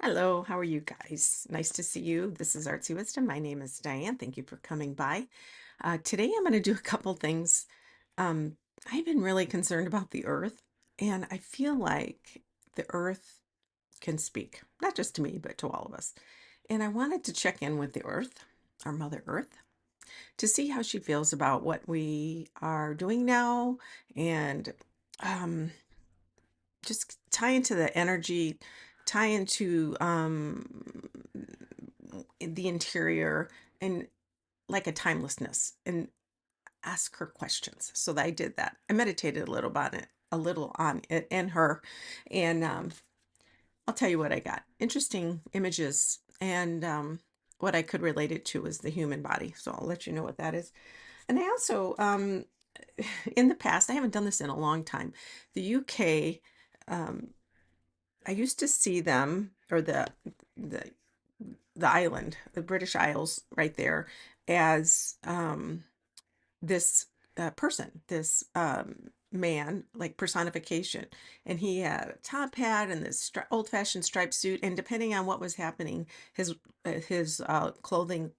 Hello, how are you guys? Nice to see you. This is Artsy Wisdom. My name is Diane. Thank you for coming by. Today I'm going to do a couple things. Um, I've been really concerned about the earth, and I feel like the earth can speak, not just to me, but to all of us. And I wanted to check in with the earth, our Mother Earth, to see how she feels about what we are doing now and um, just tie into the energy, tie into the interior and like a timelessness and ask her questions. So that I did that. I meditated a little on it and her. And I'll tell you what I got. Interesting images and what I could relate it to is the human body. So I'll let you know what that is. And I also, in the past, I haven't done this in a long time. The UK, um, I used to see them, or the the island, the British Isles, right there, as this person, this man, like personification, and he had a top hat and this old-fashioned striped suit, and depending on what was happening, his clothing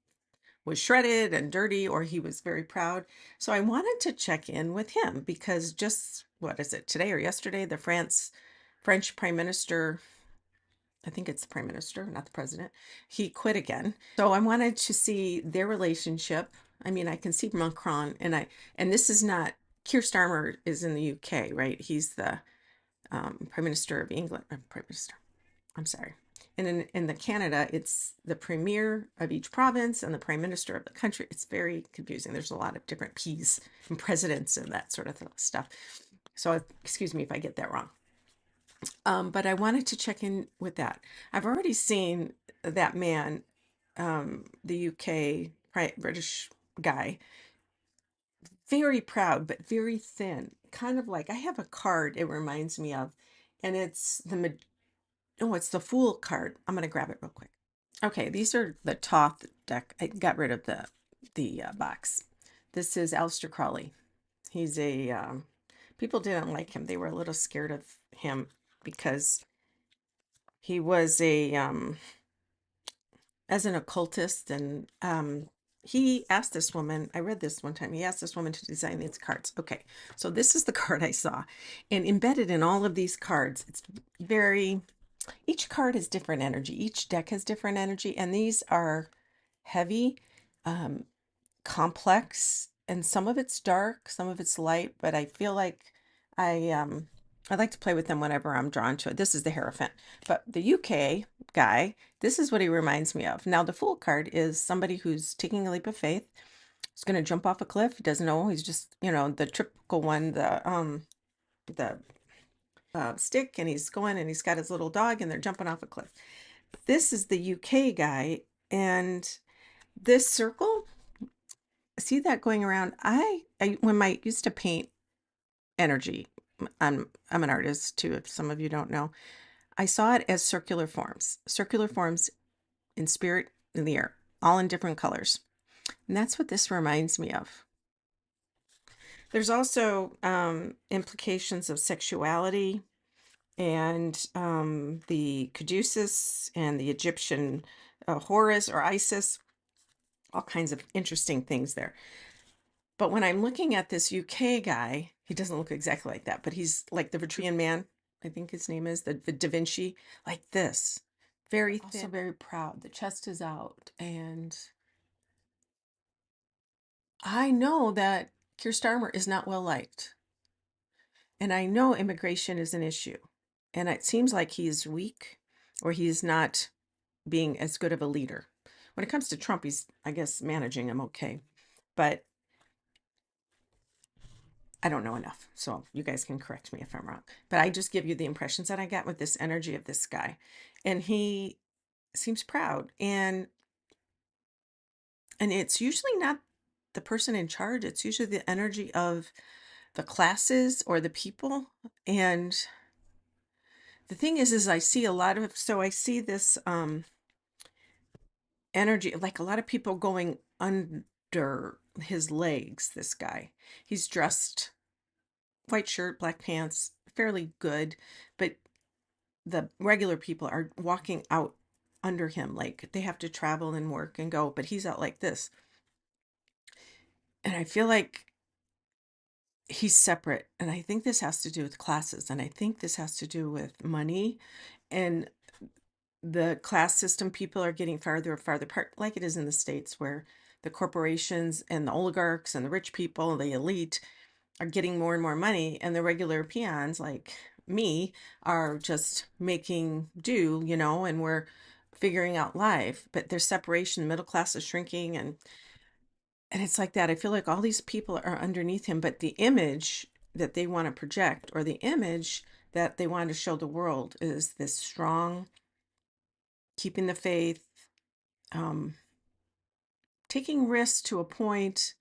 was shredded and dirty, or he was very proud. So I wanted to check in with him because just what is it, today or yesterday, the French Prime Minister, I think it's the prime minister, not the president, he quit again. So I wanted to see their relationship. I mean, I can see Macron and this is not, Keir Starmer is in the UK, right? He's the prime minister of England, prime minister. I'm sorry. And in the Canada, it's the premier of each province and the prime minister of the country. It's very confusing. There's a lot of different P's and presidents and that sort of stuff. So excuse me if I get that wrong. But I wanted to check in with that. I've already seen that man, the UK British guy, very proud but very thin, kind of like I have a card it reminds me of, and it's it's the Fool card. I'm gonna grab it real quick. Okay, these are the Toth deck. I got rid of the box. This is Aleister Crowley. He's a people didn't like him. They were a little scared of him because he was a as an occultist, and he asked this woman, I read this one time, he asked this woman to design these cards. Okay, so this is the card I saw, and embedded in all of these cards, it's very, each card has different energy, each deck has different energy, and these are heavy, um, complex, and some of it's dark, some of it's light, but I feel like I like to play with them whenever I'm drawn to it. This is the Hierophant, but the UK guy, this is what he reminds me of. Now the Fool card is somebody who's taking a leap of faith. He's going to jump off a cliff. He doesn't know. He's just, the typical one, the stick, and he's going, and he's got his little dog, and they're jumping off a cliff. This is the UK guy, and this circle, see that going around. I when I used to paint energy, I'm an artist too, if some of you don't know. I saw it as circular forms in spirit in the air, all in different colors. And that's what this reminds me of. There's also implications of sexuality and the Caduceus and the Egyptian Horus or Isis, all kinds of interesting things there. But when I'm looking at this UK guy, he doesn't look exactly like that, but he's like the Vitruvian Man, I think his name is, the Da Vinci, like this. Very thin. Also very proud. The chest is out. And I know that Keir Starmer is not well liked. And I know immigration is an issue. And it seems like he's weak or he's not being as good of a leader. When it comes to Trump, he's, I guess, managing him okay. But I don't know enough, so you guys can correct me if I'm wrong. But I just give you the impressions that I got with this energy of this guy. And he seems proud. And it's usually not the person in charge. It's usually the energy of the classes or the people. And the thing is I see a lot of, so I see this energy, like a lot of people going under his legs, this guy. He's dressed white shirt, black pants, fairly good, but the regular people are walking out under him, like they have to travel and work and go, but he's out like this. And I feel like he's separate. And I think this has to do with classes. And I think this has to do with money and the class system. People are getting farther and farther apart, like it is in the States, where the corporations and the oligarchs and the rich people, the elite, are getting more and more money. And the regular peons like me are just making do, and we're figuring out life. But there's separation, the middle class is shrinking, and it's like that. I feel like all these people are underneath him, but the image that they want to project, or the image that they want to show the world, is this strong, keeping the faith, um, taking risks to a point,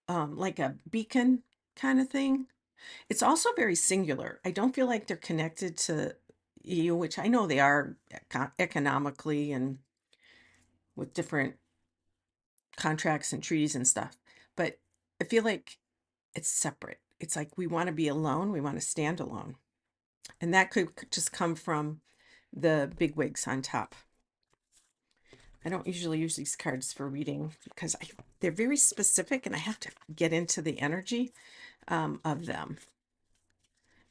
like a beacon kind of thing. It's also very singular. I don't feel like they're connected to you, which I know they are economically and with different contracts and treaties and stuff. But I feel like it's separate. It's like we want to be alone, we want to stand alone. And that could just come from the big wigs on top. I don't usually use these cards for reading because they're very specific and I have to get into the energy of them.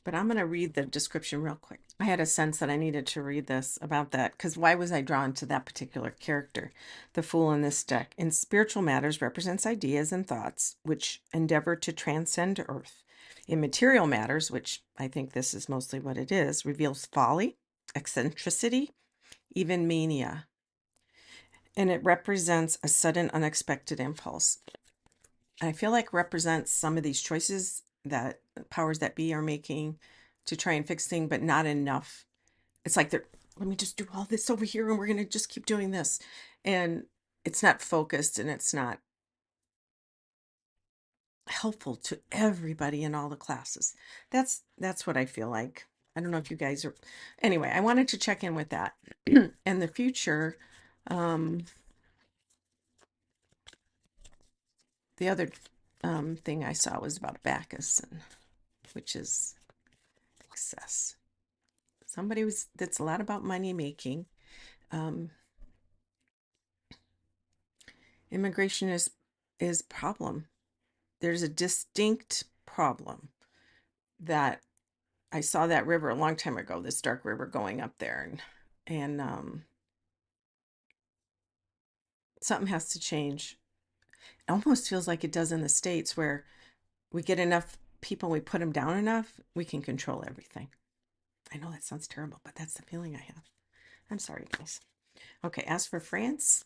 But I'm going to read the description real quick. I had a sense that I needed to read this about that because why was I drawn to that particular character? The Fool in this deck, in spiritual matters, represents ideas and thoughts which endeavor to transcend earth. In material matters, which I think this is mostly what it is, reveals folly, eccentricity, even mania. And it represents a sudden, unexpected impulse. I feel like represents some of these choices that powers that be are making to try and fix things, but not enough. It's like they're, let me just do all this over here and we're going to just keep doing this. And it's not focused and it's not helpful to everybody in all the classes. That's what I feel like. I don't know if you guys are, anyway, I wanted to check in with that. And the future, um, the other thing I saw was about Bacchus, which is success. Somebody was that's a lot about money making. Um, Immigration is problem. There's a distinct problem that I saw that river a long time ago, this dark river going up there, and something has to change. It almost feels like it does in the States, where we get enough people, we put them down enough, we can control everything. I know that sounds terrible, but that's the feeling I have. I'm sorry, guys. Okay, as for France,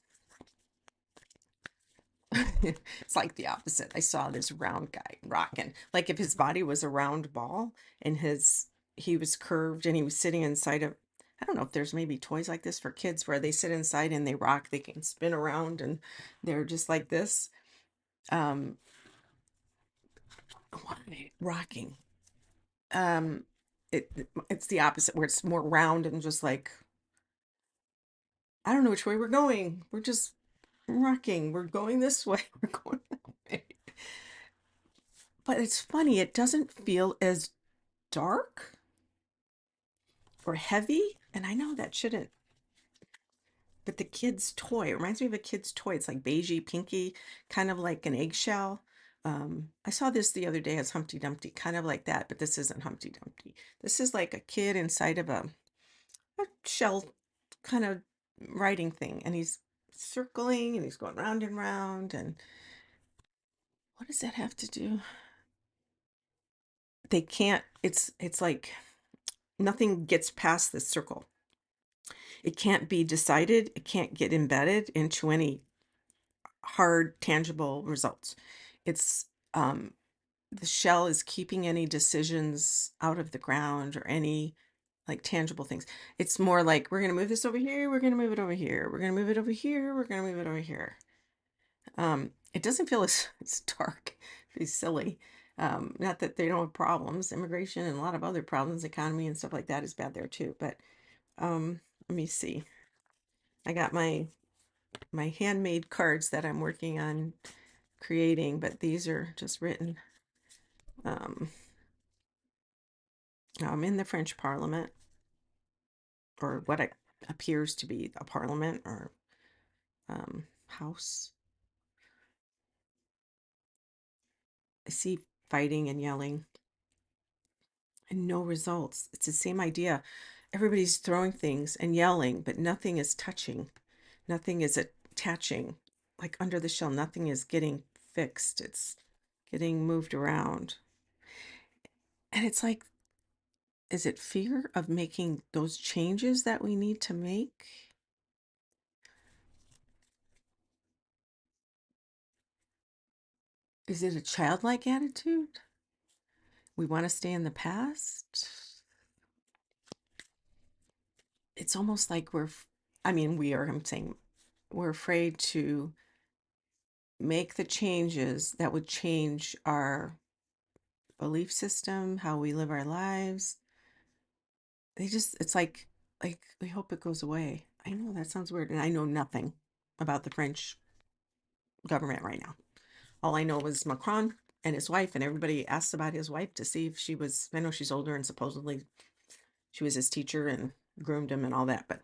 it's like the opposite. I saw this round guy rocking, like if his body was a round ball and he was curved and he was sitting inside of, I don't know if there's maybe toys like this for kids where they sit inside and they rock, they can spin around and they're just like this. Um, why rocking? Um, it's the opposite where it's more round and just like, I don't know which way we're going. We're just rocking. We're going this way. We're going that way. But it's funny, it doesn't feel as dark or heavy. And I know that shouldn't, but the kid's toy, it reminds me of a kid's toy. It's like beigey, pinky, kind of like an eggshell. I saw this the other day as Humpty Dumpty, kind of like that, but this isn't Humpty Dumpty. This is like a kid inside of a shell kind of writing thing, and he's circling and he's going round and round. And what does that have to do? They can't, it's like nothing gets past this circle. It can't be decided. It can't get embedded into any hard, tangible results. It's the shell is keeping any decisions out of the ground or any like tangible things. It's more like we're going to move this over here. We're going to move it over here. We're going to move it over here. We're going to move it over here. It doesn't feel as dark, it's silly. Not that they don't have problems. Immigration and a lot of other problems, economy and stuff like that is bad there too. But let me see. I got my handmade cards that I'm working on creating, but these are just written. I'm in the French Parliament. or what it appears to be a parliament or house. I see fighting and yelling and no results. It's the same idea. Everybody's throwing things and yelling, but nothing is touching. Nothing is attaching. Like under the shell, nothing is getting fixed. It's getting moved around. And it's like, is it fear of making those changes that we need to make? Is it a childlike attitude? We want to stay in the past? It's almost like I'm saying we're afraid to make the changes that would change our belief system, how we live our lives. It's like we hope it goes away. I know that sounds weird, and I know nothing about the French government right now. All I know was Macron and his wife, and everybody asked about his wife to see if she was, I know she's older and supposedly she was his teacher and groomed him and all that, but,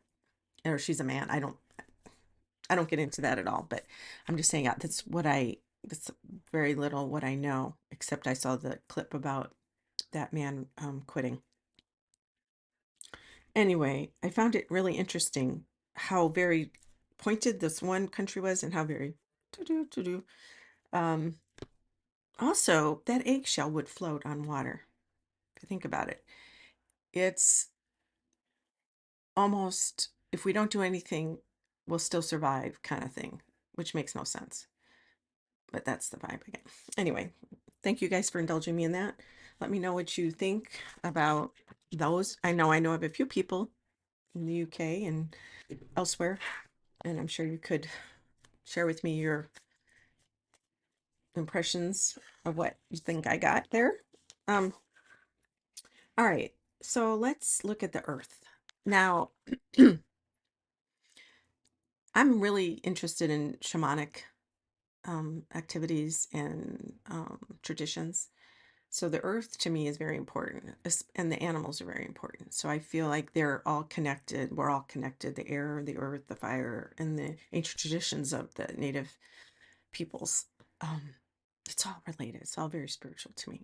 or she's a man. I don't get into that at all, but I'm just saying that's very little what I know, except I saw the clip about that man quitting. Anyway, I found it really interesting how very pointed this one country was and how very to do. Um, Also, that eggshell would float on water. If you think about it, it's almost, if we don't do anything, we'll still survive kind of thing, which makes no sense. But that's the vibe again. Anyway, thank you guys for indulging me in that. Let me know what you think about those. I know of a few people in the UK and elsewhere, and I'm sure you could share with me your impressions of what you think I got there. Um, all right, so let's look at the earth. Now, I'm really interested in shamanic activities and traditions. So the earth to me is very important, and the animals are very important. So I feel like they're all connected. We're all connected: the air, the earth, the fire, and the ancient traditions of the native peoples. Um, it's all related. It's all very spiritual to me.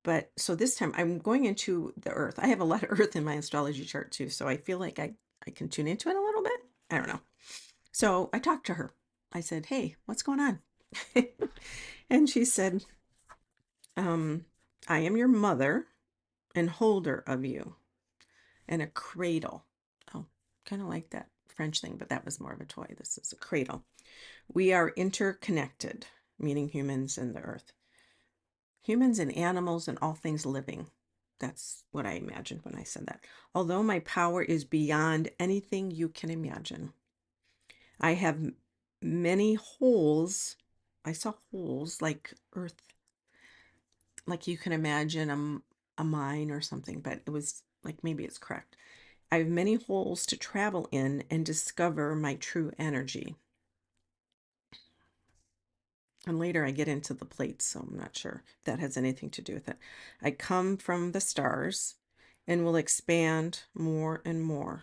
But so this time I'm going into the earth. I have a lot of earth in my astrology chart too. So I feel like I can tune into it a little bit. I don't know. So I talked to her. I said, "Hey, what's going on?" And she said, um, "I am your mother and holder of you, and a cradle." Oh, kind of like that French thing, but that was more of a toy. This is a cradle. We are interconnected, meaning humans and the earth, humans and animals and all things living. That's what I imagined when I said that. Although my power is beyond anything you can imagine, I have many holes. I saw holes like earth, like you can imagine a mine or something, but it was like, maybe it's correct. I have many holes to travel in and discover my true energy. And later I get into the plates, so I'm not sure if that has anything to do with it. I come from the stars and will expand more and more.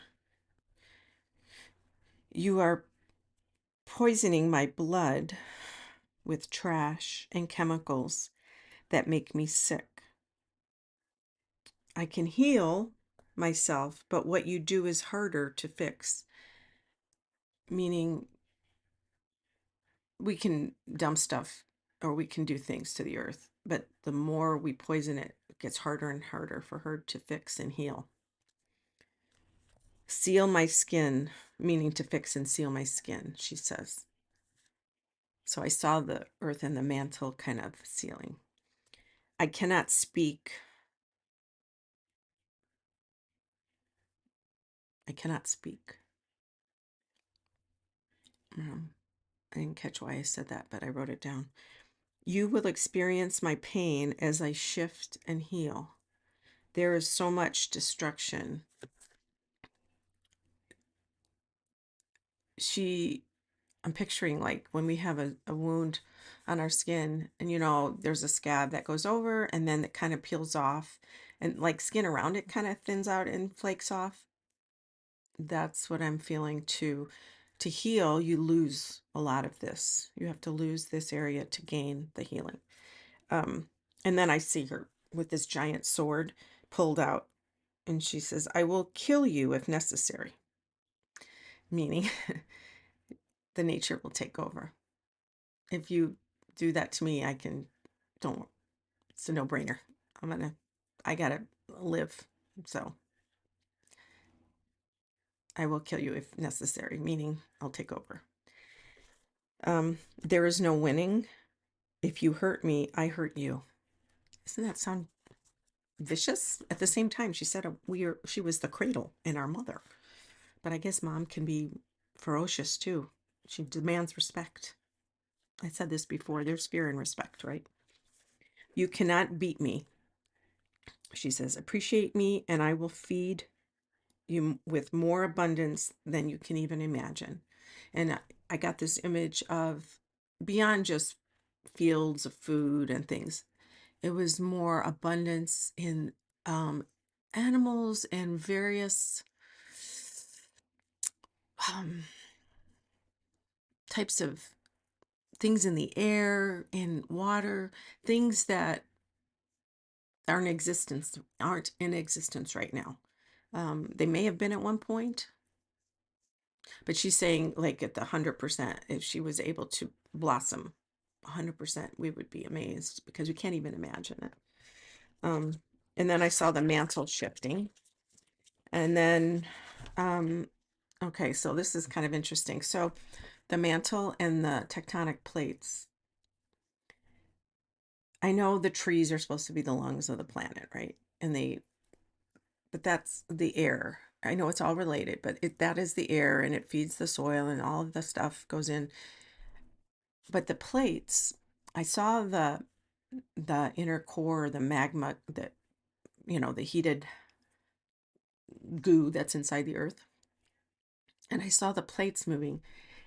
You are poisoning my blood with trash and chemicals that make me sick. I can heal myself, but what you do is harder to fix. Meaning, we can dump stuff or we can do things to the earth, but the more we poison it, it gets harder and harder for her to fix and heal. Seal my skin, meaning to fix and seal my skin, she says. So I saw the earth and the mantle kind of sealing. I cannot speak. I cannot speak. I didn't catch why I said that, but I wrote it down. You will experience my pain as I shift and heal. There is so much destruction. I'm picturing like when we have a wound on our skin and there's a scab that goes over and then it kind of peels off and like skin around it kind of thins out and flakes off. that's what I'm feeling too. To heal, you lose a lot of this. You have to lose this area to gain the healing. Um, and then I see her with this giant sword pulled out, and she says, I will kill you if necessary, meaning the nature will take over. If you do that to me, I can, don't, it's a no brainer. I gotta live. So I will kill you if necessary, meaning I'll take over. There is no winning. If you hurt me, I hurt you. Doesn't that sound vicious? At the same time, she said she was the cradle in our mother. But I guess mom can be ferocious too. She demands respect. I said this before. There's fear and respect, right? You cannot beat me. She says, appreciate me and I will feed you with more abundance than you can even imagine. And I got this image of beyond just fields of food and things. It was more abundance in um, animals and various um, types of things in the air, in water, things that aren't in existence right now. They may have been at one point, but she's saying like at the 100%, if she was able to blossom 100%, we would be amazed because we can't even imagine it. Um, and then I saw the mantle shifting. And then, okay, so this is kind of interesting. So the mantle and the tectonic plates, I know the trees are supposed to be the lungs of the planet, right? But that's the air. I know it's all related, but that is the air and it feeds the soil and all of the stuff goes in. But the plates, I saw the inner core, the magma, the heated goo that's inside the earth. And I saw the plates moving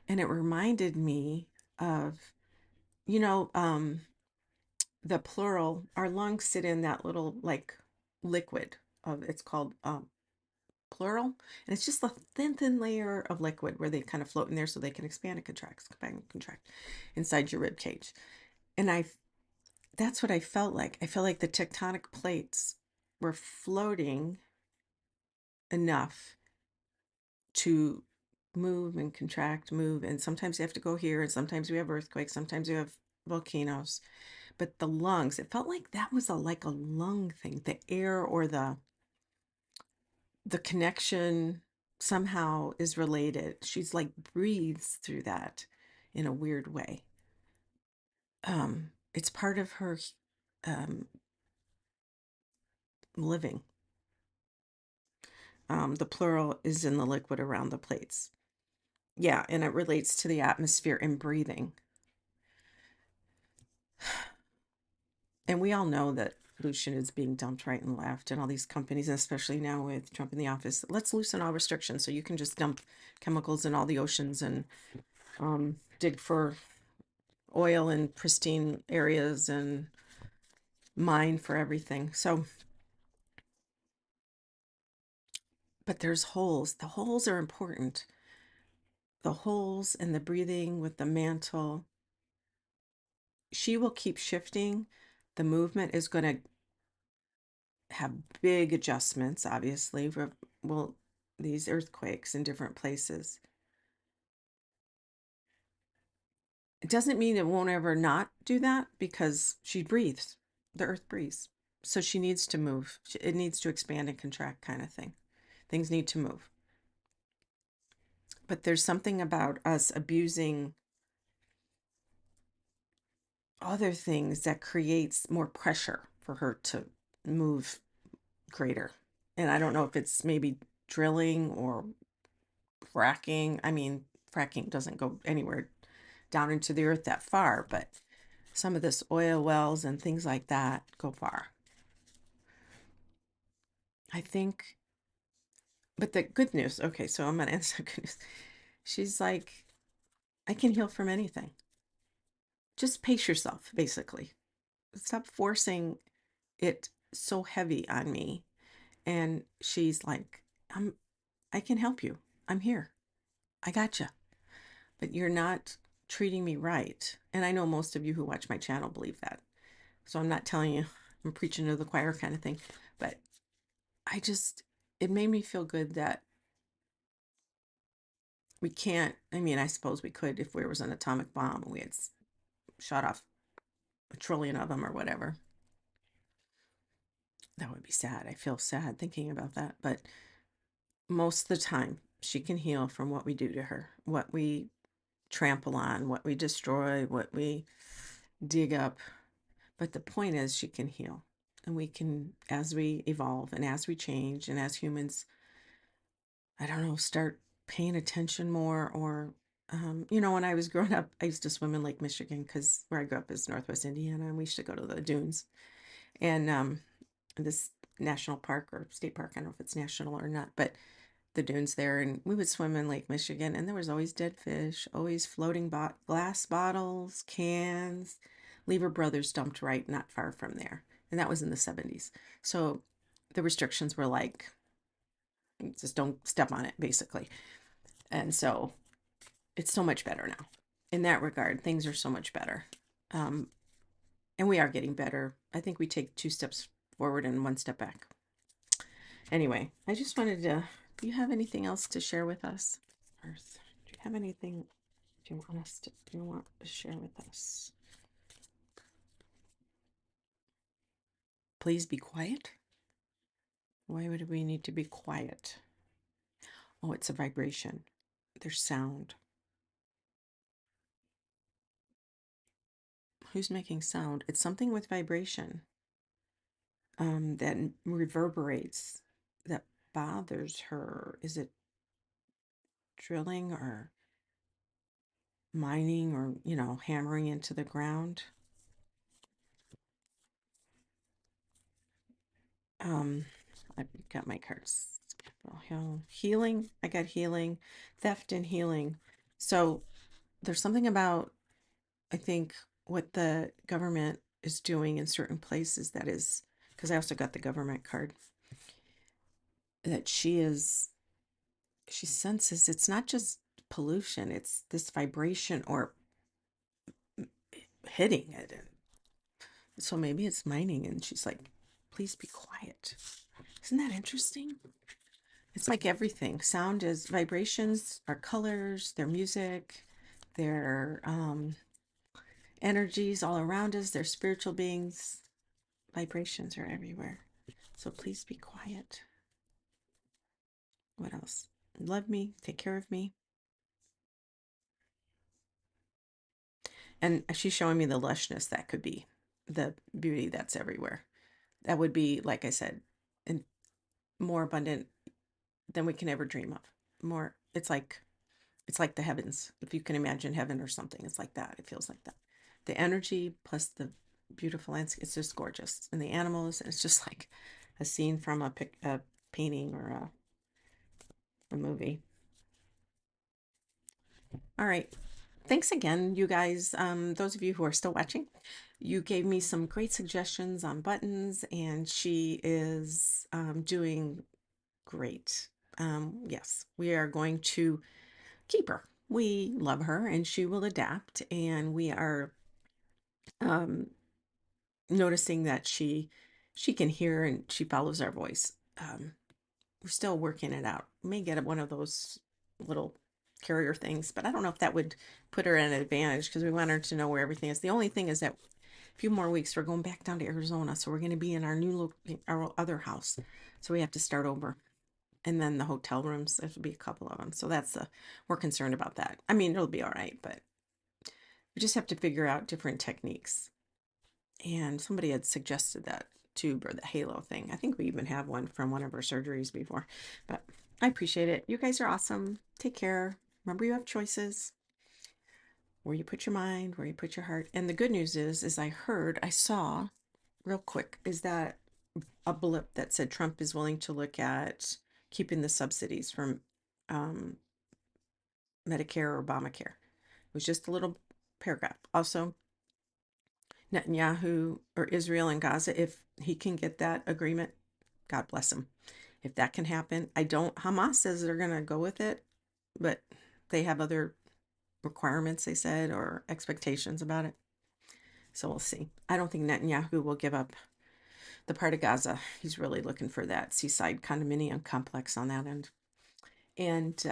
and it reminded me of, you know, the plural, our lungs sit in that little like liquid of, it's called pleural, and it's just a thin layer of liquid where they kind of float in there so they can expand and expand and contract inside your rib cage. And that's what I felt like. I felt like the tectonic plates were floating enough to move and contract, move, and sometimes you have to go here, and sometimes we have earthquakes, sometimes we have volcanoes. But the lungs, it felt like that was like a lung thing, the air or the connection somehow is related. She's like breathes through that in a weird way. It's part of her um, living. The plural is in the liquid around the plates. Yeah, and it relates to the atmosphere and breathing. And we all know that pollution is being dumped right and left, and all these companies, and especially now with Trump in the office, let's loosen all restrictions so you can just dump chemicals in all the oceans and dig for oil in pristine areas and mine for everything. So, but there's holes. The holes are important. The holes and the breathing with the mantle. She will keep shifting. The movement is going to have big adjustments, obviously, for, well, these earthquakes in different places. It doesn't mean it won't ever not do that because she breathes. The earth breathes. So she needs to move. It needs to expand and contract, kind of thing. Things need to move. But there's something about us abusing other things that creates more pressure for her to move greater. And I don't know if it's maybe drilling or fracking. I mean, fracking doesn't go anywhere down into the earth that far, but some of this oil wells and things like that go far. I think, but the good news, okay, so I'm going to answer good news. She's like, I can heal from anything. Just pace yourself, basically. Stop forcing it so heavy on me. And she's like, I can help you. I'm here. I gotcha. But you're not treating me right. And I know most of you who watch my channel believe that. So I'm not telling you I'm preaching to the choir kind of thing. But I just, it made me feel good that we can't, I mean, I suppose we could if there was an atomic bomb and we had shot off a trillion of them or whatever. That would be sad. I feel sad thinking about that. But most of the time, she can heal from what we do to her, what we trample on, what we destroy, what we dig up. But the point is, she can heal. And we can, as we evolve and as we change and as humans, I don't know, start paying attention more. Or, when I was growing up, I used to swim in Lake Michigan because where I grew up is Northwest Indiana, and we used to go to the dunes. And this national park or state park, I don't know if it's national or not, but the dunes there, and we would swim in Lake Michigan, and there was always dead fish, always floating glass bottles, cans. Lever Brothers dumped right not far from there, and that was in the 70s. So the restrictions were like, just don't step on it, basically. And so it's so much better now. In that regard, things are so much better. Um, and we are getting better. I think we take 2 steps forward and 1 step back. Anyway, I just wanted to, do you have anything else to share with us? Earth, do you have anything do you want to share with us? Please be quiet. Why would we need to be quiet? Oh, it's a vibration. There's sound. Who's making sound? It's something with vibration that reverberates, that bothers her. Is it drilling or mining or, hammering into the ground? I've got my cards. Healing. I got healing, theft and healing. So there's something about, I think, what the government is doing in certain places that is, because I also got the government card, that she senses it's not just pollution, it's this vibration or hitting it. And so maybe it's mining, and she's like, please be quiet. Isn't that interesting? It's like everything. Sound is vibrations, are colors, they're music, they're energies all around us, they're spiritual beings. Vibrations are everywhere. So please be quiet. What else? Love me, take care of me. And she's showing me the lushness that could be, the beauty that's everywhere. That would be, like I said, and more abundant than we can ever dream of. More, it's like the heavens. If you can imagine heaven or something, it's like that. It feels like that. The energy plus the beautiful landscape, it's just gorgeous. And the animals, it's just like a scene from a painting or a movie. All right. Thanks again, you guys. Those of you who are still watching, you gave me some great suggestions on buttons, and she is doing great. Yes, we are going to keep her. We love her, and she will adapt, and we are um, noticing that she can hear and she follows our voice. We're still working it out. We may get one of those little carrier things, but I don't know if that would put her at an advantage because we want her to know where everything is. The only thing is that a few more weeks we're going back down to Arizona, so we're going to be in our other house, so we have to start over. And then the hotel rooms, there'll be a couple of them, so we're concerned about that. I mean, it'll be all right, but we just have to figure out different techniques. And somebody had suggested that tube or the halo thing. I think we even have one from one of our surgeries before, but I appreciate it. You guys are awesome. Take care. Remember, you have choices. Where you put your mind, where you put your heart. And the good news is I saw real quick, is that a blip that said Trump is willing to look at keeping the subsidies from Medicare or Obamacare. It was just a little paragraph. Also, Netanyahu or Israel and Gaza, if he can get that agreement, God bless him. If that can happen, Hamas says they're going to go with it. but they have other requirements, they said, or expectations about it. So we'll see. I don't think Netanyahu will give up the part of Gaza. He's really looking for that seaside condominium complex on that end. And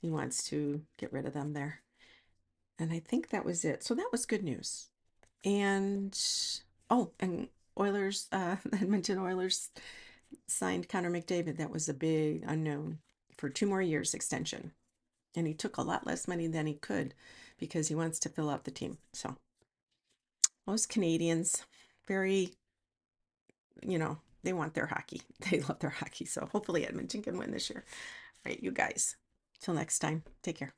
he wants to get rid of them there. And I think that was it. So that was good news. And and Oilers, Edmonton Oilers signed Connor McDavid. That was a big unknown for 2 more years extension. And he took a lot less money than he could because he wants to fill out the team. So most Canadians, very, they want their hockey. They love their hockey. So hopefully Edmonton can win this year. All right, you guys. Till next time, take care.